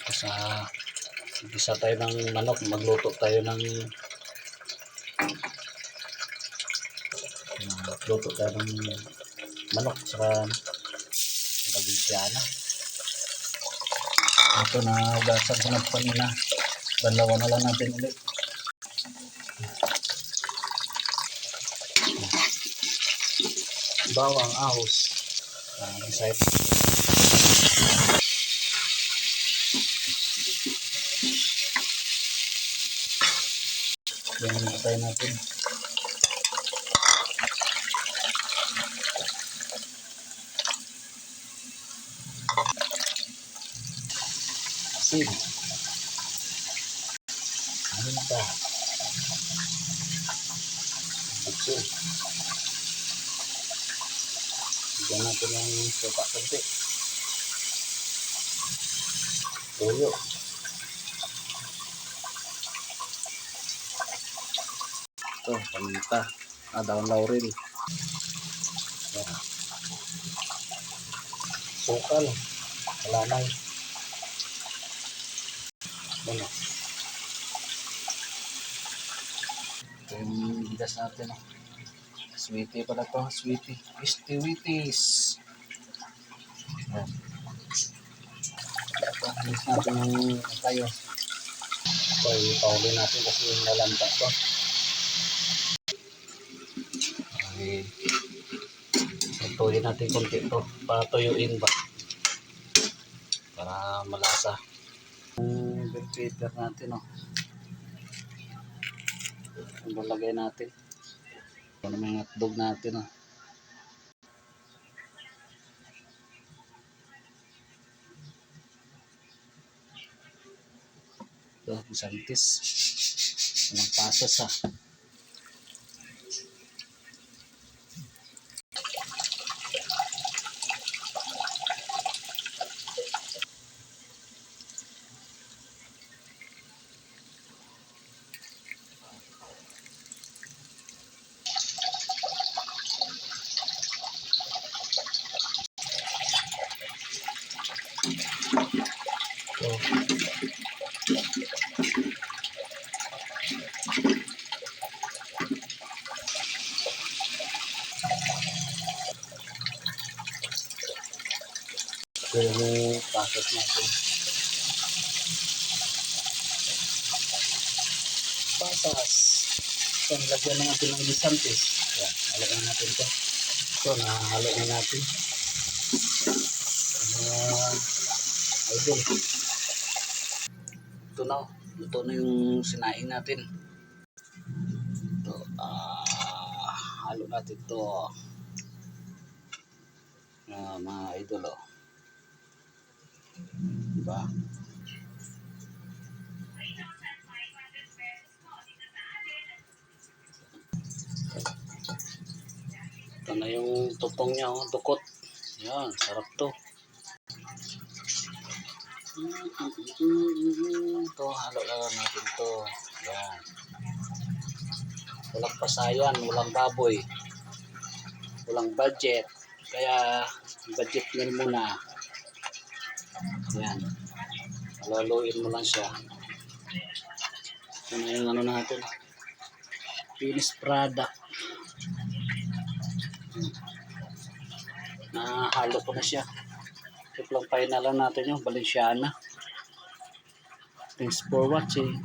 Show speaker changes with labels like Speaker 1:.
Speaker 1: Sa Gisa tayo ng manok, magluto tayo ng manok saka Valenciana. Ito na gasan ko na kanina. Banlawan na lang natin ulit. Bawang, ahos. Site. Yan yung patay natin. Asin. Minta. Butso. Bigyan natin ng suka konti. Toyo. Ito, paminta. Daon laurel. Sukal. Kalamay. Ano? Ito yung bigas natin. Sweetie pala ito. Sweetie. Wheaties. Ito, bigas natin yung tayo. Ito, ipahuli natin kasi yung nalanta ito. Okay. Tuloy natin konti ito para tuyuin ba, para malasa. Yung bell pepper natin, ang lalagay natin. Ito naman yung hotdog natin. Ito, bisantis. Walang pasas Ito yung pasas natin. Pasas. Ito, nalagyan na natin ng bisantis. Yan, nalagyan natin ito. Ito, nahalo na natin. Idol. Ito na, luto na yung sinain natin. Ito, halo natin ito. Mga idol, diba? Ito na yung tutong niya, dukot. Yan, sarap to. Ito, halo lang natin to. Yan. Walang pasayan, walang baboy, walang budget. Kaya budget meal muna. Yan. Halaluin mo lang siya. Ito na yung ano natin. Finished product. Nahalo ko na siya. Ito lang final natin yung Valenciana. Thanks for watching.